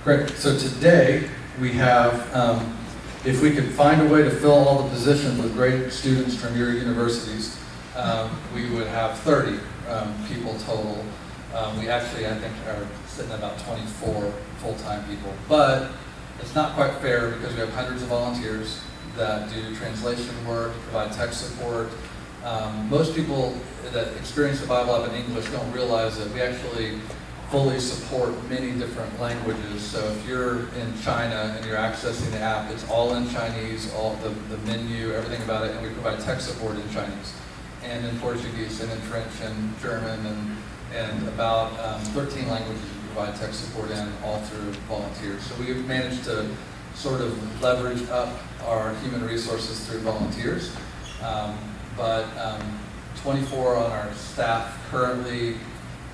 Great. So today we have, if we could find a way to fill all the positions with great students from your universities, we would have 30 people total. We actually, I think, are sitting at about 24 full-time people. But it's not quite fair because we have hundreds of volunteers that do translation work, provide tech support. Most people that experience the Bible app in English don't realize that we actually fully support many different languages. So if you're in China and you're accessing the app, it's all in Chinese, all the menu, everything about it, and we provide tech support in Chinese, and in Portuguese, and in French, and German, and about 13 languages we provide tech support in, all through volunteers. So we've managed to sort of leverage up our human resources through volunteers. But 24 on our staff currently,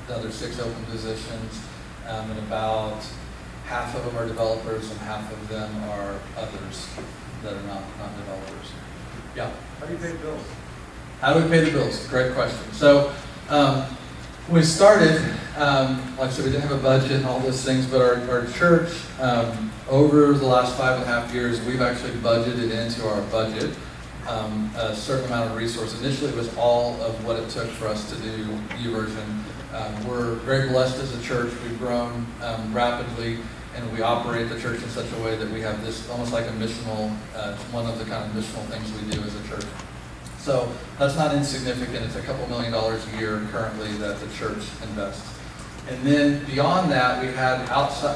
the other 6 open positions, and about half of them are developers and half of them are others that are not developers. Yeah? How do you pay the bills? How do we pay the bills? Great question. So when we started, like I said, we didn't have a budget and all those things, but our church, over the last 5.5 years, we've actually budgeted into our budget a certain amount of resources. Initially, it was all of what it took for us to do YouVersion. We're very blessed as a church. We've grown rapidly, and we operate the church in such a way that we have this almost like a missional, one of the kind of missional things we do as a church. So that's not insignificant. It's a couple $1 million a year currently that the church invests. And then beyond that, we had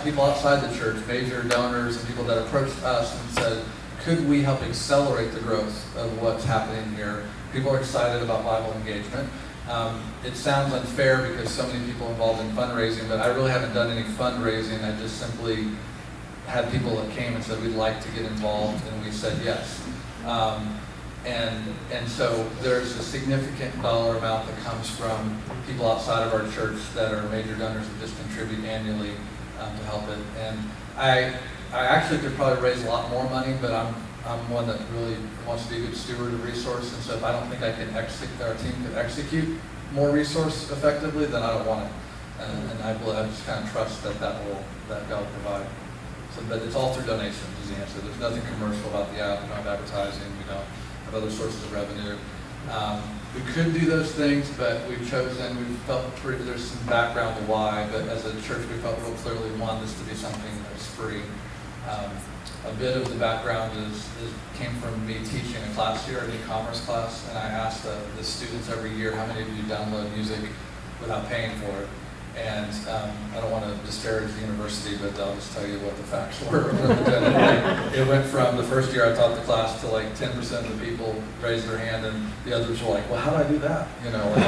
people outside the church, major donors and people that approached us and said, could we help accelerate the growth of what's happening here? People are excited about Bible engagement. It sounds unfair because so many people involved in fundraising, but I really haven't done any fundraising. I just simply had people that came and said, we'd like to get involved, and we said yes. And so there's a significant dollar amount that comes from people outside of our church that are major donors that just contribute annually to help it. And I actually could probably raise a lot more money, but I'm one that really wants to be a good steward of resources. And so if I don't think I can our team can execute more resource effectively, then I don't want it. And I just kind of trust that God will provide. So, but it's all through donations is the answer. There's nothing commercial about the app. We don't have advertising. We don't have other sources of revenue. We could do those things, but we felt there's some background to why, but as a church we felt real clearly we wanted this to be something that was free. A bit of the background came from me teaching a class here, an e-commerce class, and I asked the students every year, how many of you download music without paying for it? And I don't want to disparage the university, but I'll just tell you what the facts were. It went from the first year I taught the class to like 10% of the people raised their hand, and the others were like, well, how do I do that? You know, like,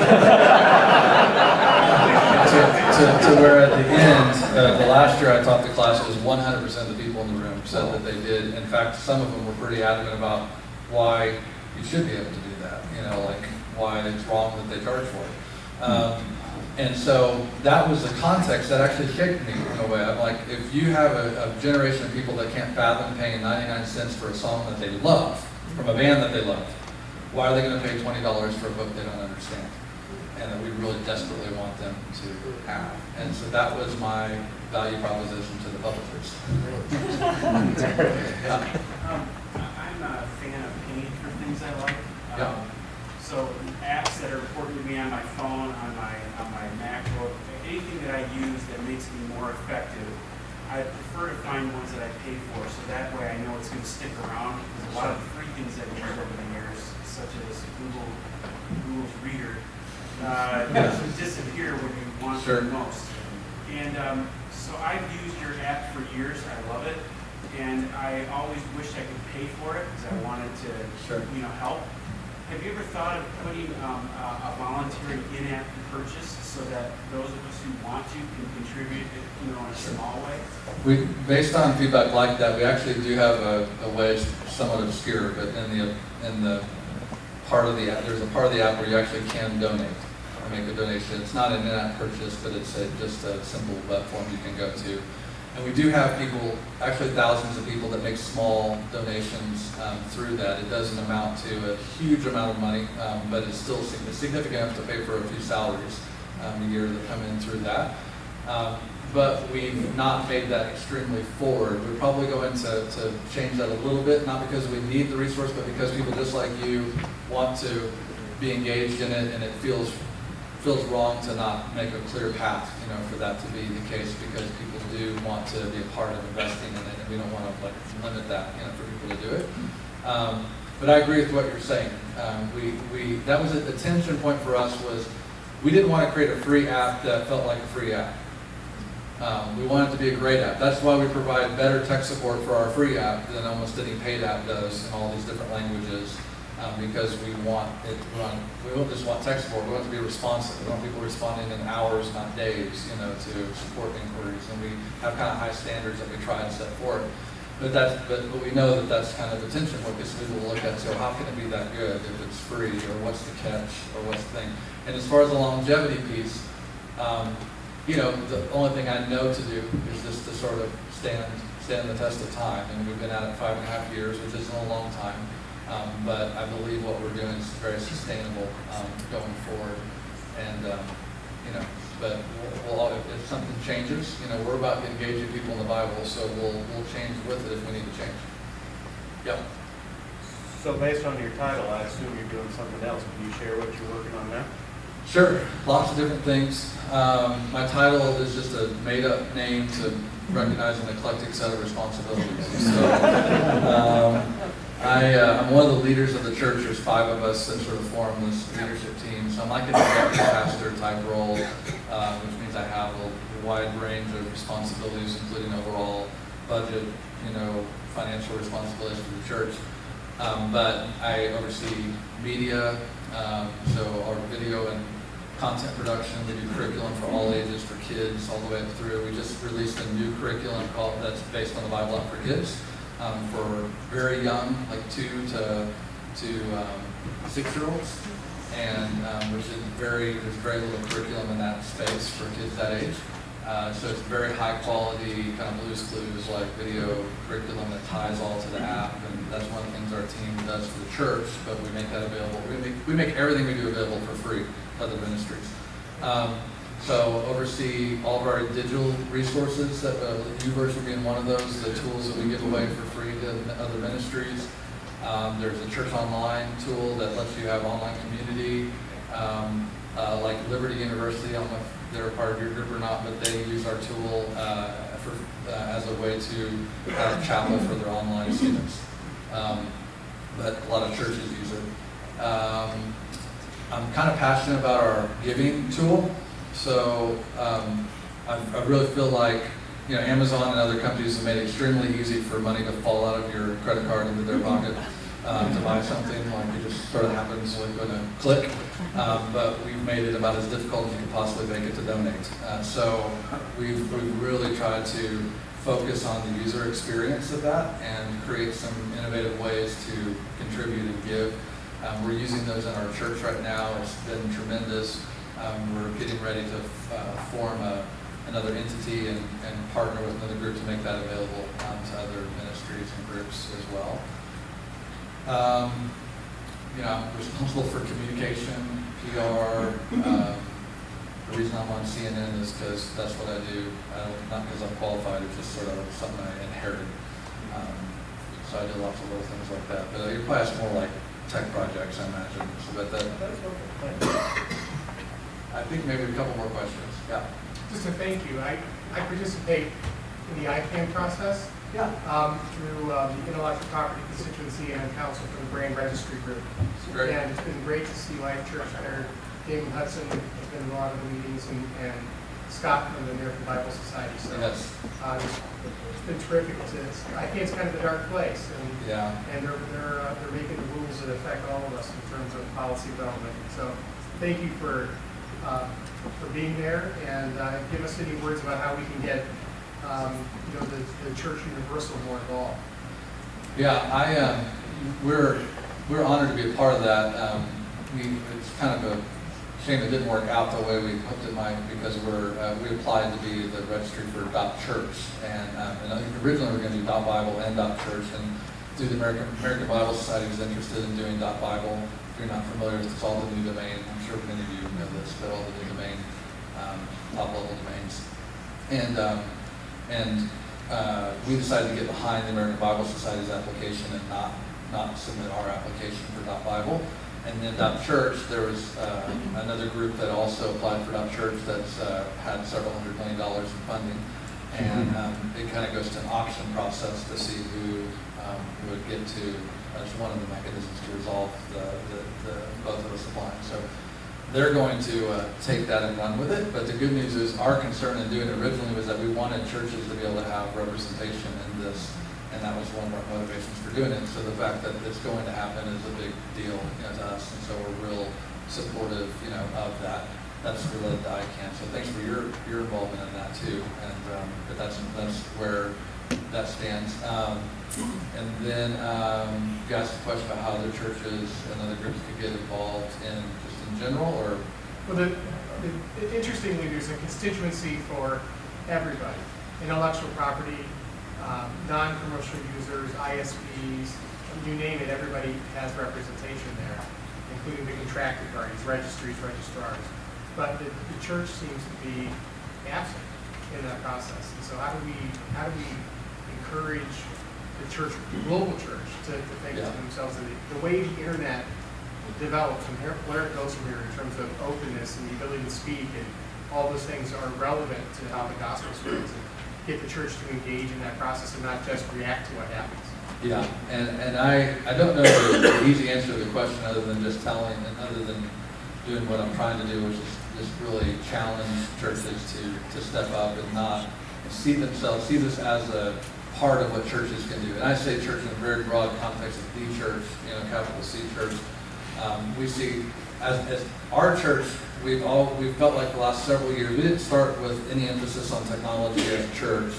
to where at the end, the last year I taught the class, it was 100% of the people in the room said that they did. In fact, some of them were pretty adamant about why you should be able to do that, you know, like why it's wrong that they charge for it. And so that was the context that actually shaped me in a way. I'm like, if you have a generation of people that can't fathom paying 99 cents for a song that they love, from a band that they love, why are they going to pay $20 for a book they don't understand? And that we really desperately want them to have. And so that was my value proposition to the publishers. Yeah. I'm a fan of paying for things I like. Yeah. So apps that are important to me on my phone, on my MacBook, anything that I use that makes me more effective, I prefer to find ones that I pay for, so that way I know it's going to stick around. Because a lot of the free things I've used over the years, such as Google's Reader, doesn't disappear when you want it the most. And so I've used your app for years. I love it, and I always wished I could pay for it because I wanted to, help. Have you ever thought of putting a voluntary in-app purchase so that those of us who want to can contribute, in a small way? Based on feedback like that, we actually do have a way, somewhat obscure, but in the part of the app, there's a part of the app where you actually can donate or make a donation. It's not an in-app purchase, but it's just a simple web form you can go to. And we do have people, actually thousands of people, that make small donations through that. It doesn't amount to a huge amount of money, but it's still significant enough to pay for a few salaries a year that come in through that. but we've not made that extremely forward. We're probably going to change that a little bit, not because we need the resource, but because people just like you want to be engaged in it, and it feels wrong to not make a clear path, for that to be the case, because people do want to be a part of investing in it, and we don't want to limit that, for people to do it. But I agree with what you're saying. That was the tension point for us, was we didn't want to create a free app that felt like a free app. We want it to be a great app. That's why we provide better tech support for our free app than almost any paid app does in all these different languages, because we don't just want tech support, we want it to be responsive. We want people responding in hours, not days, to support inquiries. And we have kind of high standards that we try and set forward. But we know that that's kind of the tension point, because we will look at, so how can it be that good if it's free, or what's the catch, or what's the thing? And as far as the longevity piece, the only thing I know to do is just to sort of stand the test of time. And we've been at it 5.5 years, which isn't a long time. But I believe what we're doing is very sustainable going forward. And, but if something changes, we're about engaging people in the Bible, so we'll change with it if we need to change. Yep. So based on your title, I assume you're doing something else. Can you share what you're working on now? Sure, lots of different things. My title is just a made-up name to recognize an eclectic set of responsibilities. So, I'm one of the leaders of the church. There's 5 of us that sort of form this leadership team. So I'm like an executive pastor type role, which means I have a wide range of responsibilities, including overall budget, financial responsibilities for the church. But I oversee media, so our video and content production. We do curriculum for all ages, for kids, all the way up through. We just released a new curriculum that's based on the Bible app for kids, for very young, like 2 to 6-year-olds, and there's very little curriculum in that space for kids that age. So it's very high quality, kind of Blue's Clues like video curriculum that ties all to the app, and that's one of the things our team does for the church. But we make that available. We make everything we do available for free to other ministries. So oversee all of our digital resources. That Uverse will be in one of those. The tools that we give away for free to other ministries. There's a church online tool that lets you have online community. Like Liberty University, I don't know if they're a part of your group or not, but they use our tool as a way to have chapel for their online students. But a lot of churches use it. I'm kind of passionate about our giving tool. So I really feel like Amazon and other companies have made it extremely easy for money to fall out of your credit card into their pocket to buy something. Like it just sort of happens like when a click. But we've made it about as difficult as you could possibly make it to donate. So we've really tried to focus on the user experience of that and create some innovative ways to contribute and give. We're using those in our church right now. It's been tremendous. We're getting ready to form another entity and partner with another group to make that available to other ministries and groups as well. I'm responsible for communication, PR. The reason I'm on CNN is because that's what I do. Not because I'm qualified, it's just sort of something I inherited. So I do lots of little things like that. But you probably ask more like tech projects, I imagine. So, but I think maybe a couple more questions. Yeah. Just a thank you. I participate in the ICANN process through the Intellectual Property Constituency and Council for the Brand Registry Group. Great. And it's been great to see Life Church there. Damon Hudson has been in a lot of the meetings, and Scott from the American Bible Society. So Yes. It's been terrific. ICANN's kind of a dark place, and they're making the rules that affect all of us in terms of policy development. So thank you for being there, and give us any words about how we can get the Church Universal more involved. Yeah, we're honored to be a part of that. It's kind of a shame it didn't work out the way we hoped it might, because we applied to be the registry for .church, and I think originally we were going to do .bible and .church, and through the American Bible Society was interested in doing .bible. If you're not familiar with it, it's all the new domain. I'm sure many of you know this, but all the new domain, top-level domains. And we decided to get behind the American Bible Society's application and not submit our application for .Bible. And then .Church, there was another group that also applied for .Church that's had several $100 million in funding. And it kind of goes to an auction process to see who would get to, as one of the mechanisms to resolve the both of us applying. So they're going to take that and run with it. But the good news is our concern in doing it originally was that we wanted churches to be able to have representation in this. And that was one of our motivations for doing it. So the fact that it's going to happen is a big deal, to us, and so we're real supportive, of that. That's related to ICANN. So thanks for your involvement in that too. And but that's where that stands. And then you asked a question about how other churches and other groups could get involved in just in general, or well, interestingly, there's a constituency for everybody: intellectual property, non-commercial users, ISPs, you name it, everybody has representation there, including the contracted parties, registries, registrars. But the church seems to be absent in that process. And so how do we encourage the church, the global church, to think to themselves that the way the internet develops and where it goes from here in terms of openness and the ability to speak and all those things are relevant to how the gospel spreads, and get the church to engage in that process and not just react to what happens. Yeah, and I don't know the easy answer to the question other than just telling and other than doing what I'm trying to do, which is just really challenge churches to step up and not see this as a part of what churches can do. And I say church in a very broad context of the church, capital C church. We see as our church, we've felt like the last several years, we didn't start with any emphasis on technology as a church,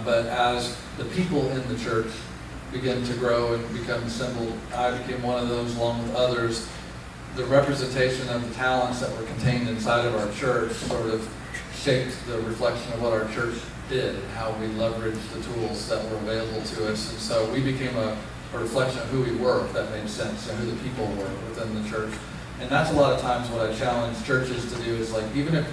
but as the people in the church began to grow and become assembled, I became one of those along with others. The representation of the talents that were contained inside of our church sort of shaped the reflection of what our church did and how we leveraged the tools that were available to us. And so we became a reflection of who we were, if that made sense, and who the people were within the church. And that's a lot of times what I challenge churches to do is, like, even if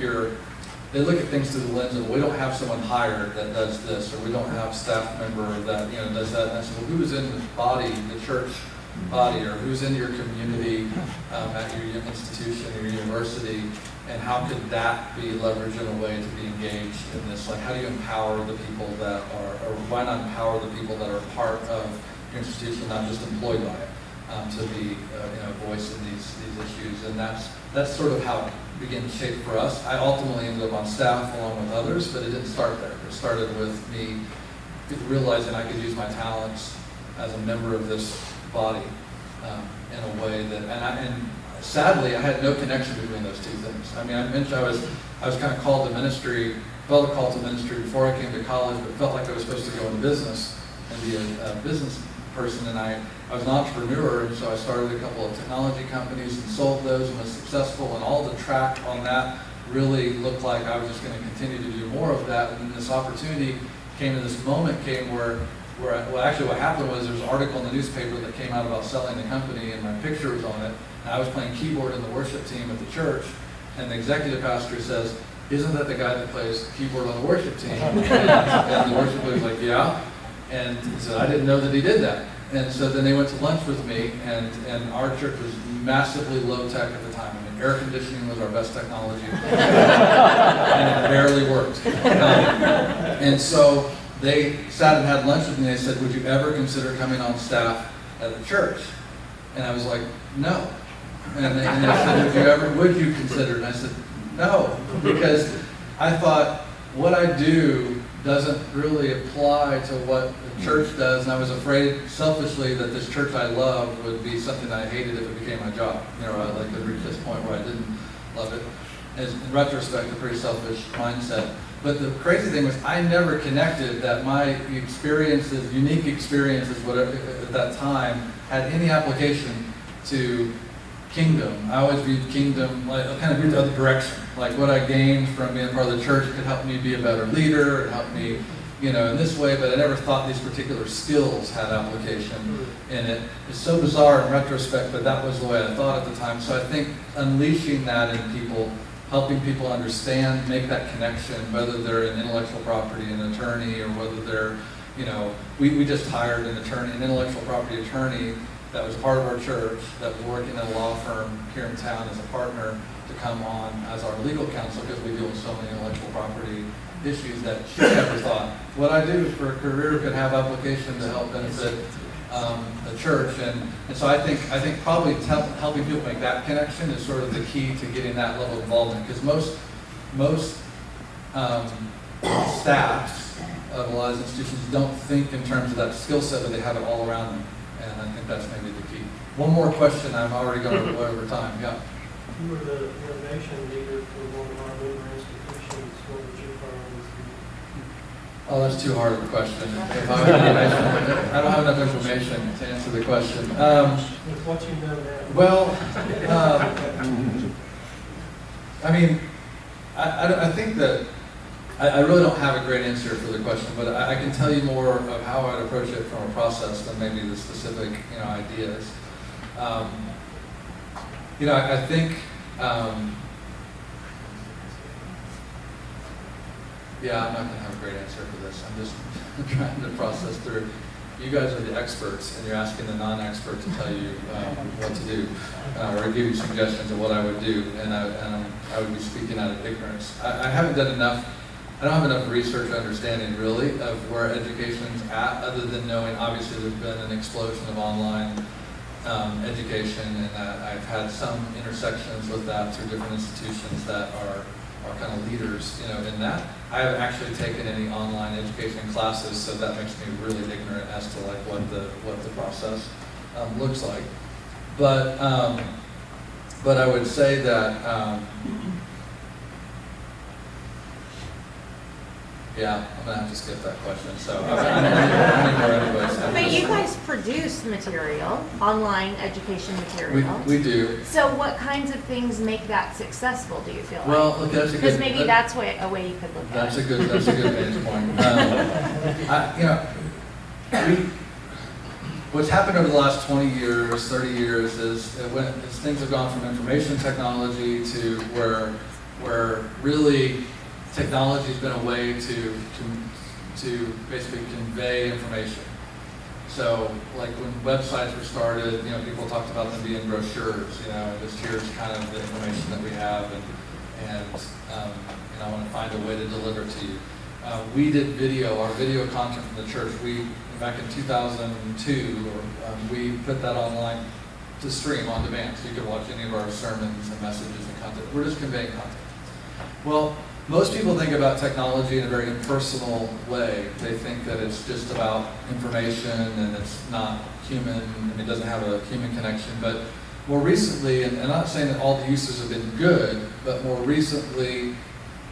they look at things through the lens of, we don't have someone hired that does this, or we don't have staff member that does that. And I said, well, who's in the body, the church body, or who's in your community, at your institution or your university, and how could that be leveraged in a way to be engaged in this? Like, how do you empower the people that are, or why not empower the people that are part of your institution, not just employed by it, to be a voice in these issues? And that's sort of how it began to shape for us. I ultimately ended up on staff along with others, but it didn't start there. It started with me realizing I could use my talents as a member of this body in a way that, and sadly, I had no connection between those two things. I mean, I mentioned I was kind of called to ministry, felt a call to ministry before I came to college, but felt like I was supposed to go into business and be a business person. And I was an entrepreneur, and so I started a couple of technology companies and sold those and was successful. And all the track on that really looked like I was just going to continue to do more of that. And then this opportunity came, and this moment came where actually what happened was there was an article in the newspaper that came out about selling the company, and my picture was on it. And I was playing keyboard in the worship team at the church, and the executive pastor says, "Isn't that the guy that plays keyboard on the worship team?" And the worship leader was like, "Yeah." And he said, "I didn't know that he did that." And so then they went to lunch with me, and our church was massively low tech at the time. I mean, air conditioning was our best technology, and it barely worked. And so they sat and had lunch with me, and they said, "Would you ever consider coming on staff at the church?" And I was like, "No." And they said, would you consider? And I said, "No," because I thought what I do doesn't really apply to what the church does, and I was afraid selfishly that this church I love would be something I hated if it became my job. I could reach this point where I didn't love it. As, in retrospect, a pretty selfish mindset. But the crazy thing was I never connected that my experiences, unique experiences, whatever at that time, had any application to kingdom. I always viewed kingdom, like, kind of viewed the other direction. Like, what I gained from being part of the church could help me be a better leader, it helped me, in this way, but I never thought these particular skills had application in it. It's so bizarre in retrospect, but that was the way I thought at the time. So I think unleashing that in people helping people understand, make that connection, whether they're an intellectual property, an attorney, or whether they're, we just hired an intellectual property attorney that was part of our church that was working at a law firm here in town as a partner to come on as our legal counsel because we deal with so many intellectual property issues that she never thought what I do for a career could have application to help benefit the church. And so I think probably helping people make that connection is sort of the key to getting that level of involvement, because most staffs of a lot of institutions don't think in terms of that skill set, but they have it all around them. And I think that's maybe the key. One more question. I'm already going over time. Yeah. You were the innovation leader for one of our member institutions. What would your priorities be? Oh, that's too hard of a question. If I, have I don't have enough information to answer the question. With what you know now. Well, I mean, I think that I really don't have a great answer for the question, but I can tell you more of how I'd approach it from a process than maybe the specific, ideas. I think, yeah, I'm not going to have a great answer for this. I'm just trying to process through. You guys are the experts, and you're asking the non-expert to tell you what to do, or give you suggestions of what I would do, and I would be speaking out of ignorance. I haven't done enough. I don't have enough research understanding really of where education's at, other than knowing obviously there's been an explosion of online education, and that I've had some intersections with that through different institutions that are kind of leaders, in that. I haven't actually taken any online education classes, so that makes me really ignorant as to like what the process looks like. But I would say that. Yeah, I'm gonna have to skip that question. So I need more anyways. But you guys produce material, online education material. We do. So what kinds of things make that successful, do you feel like? Well, look, that's a good. Because maybe that's a way you could look at it. That's a good vantage point. What's happened over the last 20 years, 30 years is things have gone from information technology to where really technology has been a way to basically convey information. So, like when websites were started, people talked about them being brochures. Just here's kind of the information that we have, and I want to find a way to deliver to you. We did video, our video content from the church. Back in 2002, we put that online to stream on demand, so you could watch any of our sermons and messages and content. We're just conveying content. Well, most people think about technology in a very impersonal way. They think that it's just about information and it's not human, and it doesn't have a human connection. But more recently, and I'm not saying that all the uses have been good, but more recently,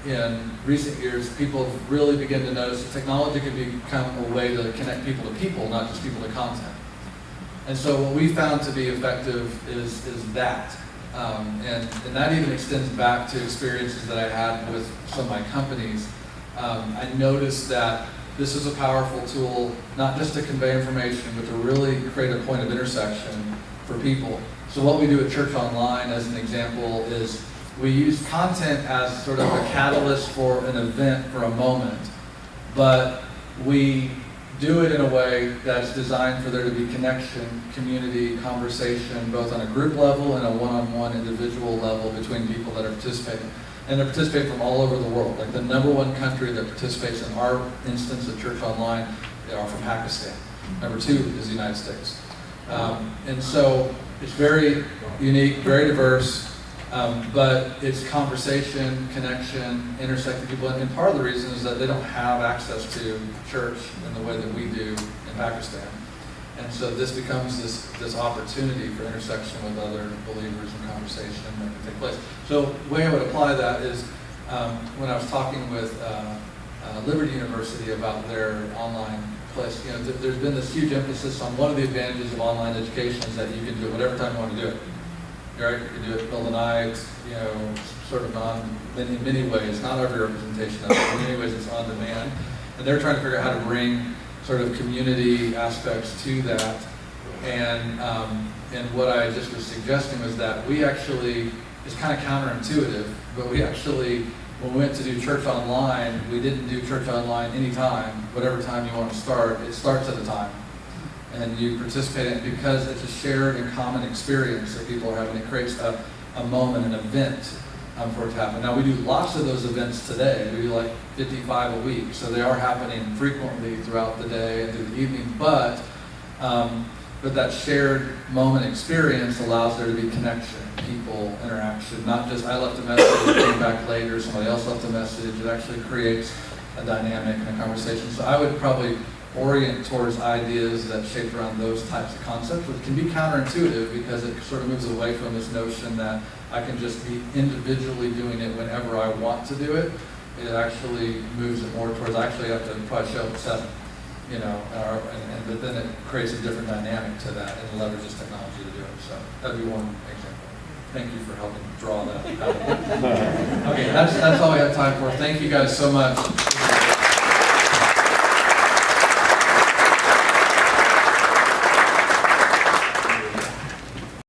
in recent years, people have really begun to notice that technology can become a way to connect people to people, not just people to content. And so what we found to be effective is that. And that even extends back to experiences that I had with some of my companies. I noticed that this is a powerful tool, not just to convey information, but to really create a point of intersection for people. So what we do at Church Online, as an example, is we use content as sort of a catalyst for an event, for a moment, but we do it in a way that's designed for there to be connection, community, conversation, both on a group level and a one-on-one individual level between people that are participating. And they're participating from all over the world. Like the #1 country that participates in our instance of Church Online are from Pakistan. #2 is the United States. And so it's very unique, very diverse, but it's conversation, connection, intersecting people. And part of the reason is that they don't have access to church in the way that we do in Pakistan. And so this becomes this opportunity for intersection with other believers and conversation that can take place. So the way I would apply that is when I was talking with Liberty University about their online place, there's been this huge emphasis on one of the advantages of online education is that you can do it whatever time you want to do it. Right? You can do it in the middle of the night, sort of in many ways, not every representation of it, in many ways it's on demand. And they're trying to figure out how to bring sort of community aspects to that. And what I just was suggesting was that we actually, it's kind of counterintuitive, but we actually, when we went to do church online, we didn't do church online anytime, whatever time you want to start, it starts at a time. And you participate in it because it's a shared and common experience that people are having. It creates a moment, an event for it to happen. Now we do lots of those events today. We do like 55 a week, so they are happening frequently throughout the day and through the evening. But that shared moment experience allows there to be connection, people, interaction. Not just I left a message, came back later, somebody else left a message. It actually creates a dynamic and a conversation. So I would probably orient towards ideas that shape around those types of concepts, which can be counterintuitive because it sort of moves away from this notion that I can just be individually doing it whenever I want to do it. It actually moves it more towards I actually have to probably show up at 7, you know, but then it creates a different dynamic to that and leverages technology to do it. So that'd be one example. Thank you for helping draw that out. Okay, that's all we have time for. Thank you guys so much.